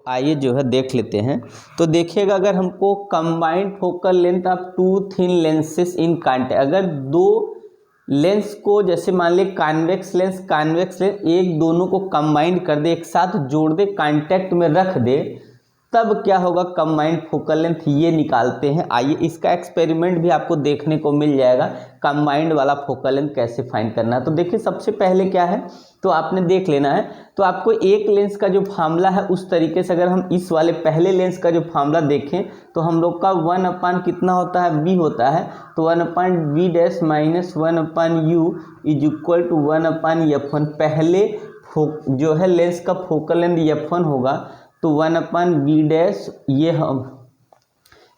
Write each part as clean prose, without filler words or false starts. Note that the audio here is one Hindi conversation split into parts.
आइए जो है देख लेते हैं। तो देखिएगा, अगर हमको combined focal length of two thin lenses in contact, अगर दो लेंस को जैसे मान ले कॉन्वेक्स लेंस एक दोनों को कंबाइंड कर दे, एक साथ जोड़ दे, कांटेक्ट में रख दे, तब क्या होगा कंबाइंड फोकल लेंथ, ये निकालते हैं। आइए इसका एक्सपेरिमेंट भी आपको देखने को मिल जाएगा, कंबाइंड वाला फोकल लेंथ कैसे फाइंड करना है। तो देखिए सबसे पहले क्या है, तो आपने देख लेना है। तो आपको एक लेंस का जो फार्मूला है उस तरीके से, अगर हम इस वाले पहले लेंस का जो फार्मूला देखें तो हम लोग का 1 कितना होता है, बी होता है। तो 1/b dash minus 1/u is equal to 1/f1। पहले जो है लेंस का फोकल लेंथ f1 होगा, तो 1/b डैश, ये हम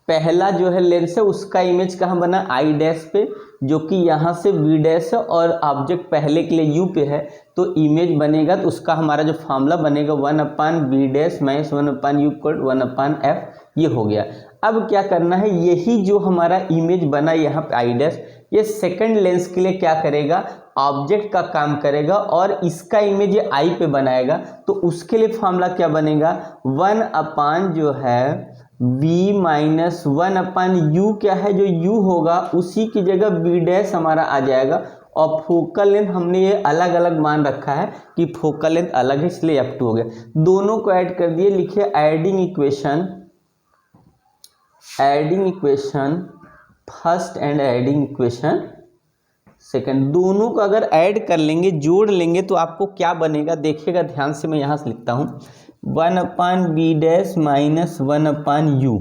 पहला जो है लेंस है उसका इमेज कहाँ बना, आई डैश पे, जो कि यहाँ से b डैश है और ऑब्जेक्ट पहले के लिए u पे है, तो इमेज बनेगा, तो उसका हमारा जो फार्मूला बनेगा 1/b dash minus 1/u equal 1/f, ये हो गया। अब क्या करना है, यही जो हमारा इमेज बना यहाँ पे आई डैश, ये सेकंड लेंस के लिए क्या करेगा, ऑब्जेक्ट का काम करेगा और इसका इमेज ये आई पे बनाएगा। तो उसके लिए फार्मूला क्या बनेगा, 1 जो है b माइनस 1/u, क्या है जो u होगा उसी की जगह b डैश हमारा आ जाएगा। और फोकल लेंथ हमने ये अलग अलग मान रखा है कि फोकल लेंथ अलग है, इसलिए f2 हो गया। दोनों को ऐड कर दिए, लिखिए adding equation first and adding equation second. दोनों को अगर ऐड कर लेंगे, जोड़ लेंगे, तो आपको क्या बनेगा, देखिएगा ध्यान से, मैं यहाँ से लिखता हूँ 1/b डैश माइनस 1/u,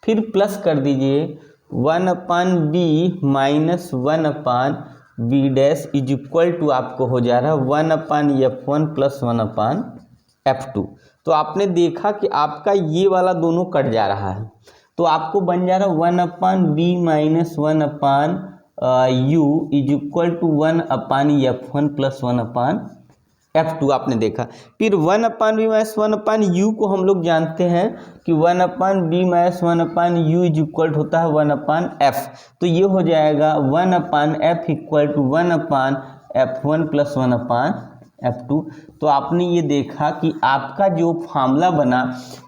फिर प्लस कर दीजिए 1/b minus 1/b dash is equal to आपको हो जा रहा है 1/f1 प्लस 1/f2। तो आपने देखा कि आपका ये वाला दोनों कट जा रहा है, तो आपको बन जा रहा है 1/b minus 1/u is equal to 1/f1 plus 1/f2। आपने देखा। फिर 1/b माइनस 1/u को हम लोग जानते हैं कि 1/b minus 1/u is equal होता है 1/f। तो ये हो जाएगा 1/f equal to 1/f1 plus 1/f2। तो आपने ये देखा कि आपका जो फार्मूला बना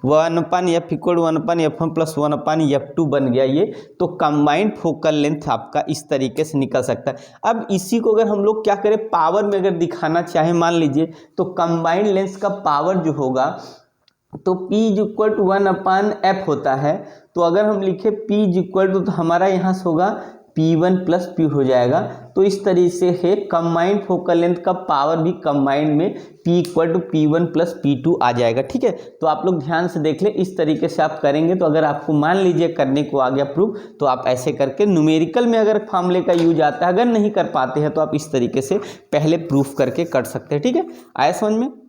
1/f equal 1/f1 plus 1/f2 बन गया ये। तो कंबाइंड फोकल लेंथ आपका इस तरीके से निकल सकता है। अब इसी को अगर हम लोग क्या करें, पावर में अगर दिखाना चाहे, मान लीजिए तो कंबाइंड लेंस का पावर जो होगा तो P is equal to 1/f होता है। तो अगर हम लिखे P इज इक्वल टू, तो हमारा यहाँ से होगा P1 प्लस P हो जाएगा। तो इस तरीके से कंबाइंड फोकल लेंथ का पावर भी कंबाइंड में P equal to P1 plus P2 आ जाएगा। ठीक है, तो आप लोग ध्यान से देख लें, इस तरीके से आप करेंगे। तो अगर आपको मान लीजिए करने को आ गया प्रूफ, तो आप ऐसे करके न्यूमेरिकल में अगर फार्मूले का यूज आता है, अगर नहीं कर पाते हैं तो आप इस तरीके से पहले प्रूफ करके कर सकते हैं। ठीक है, आया समझ में।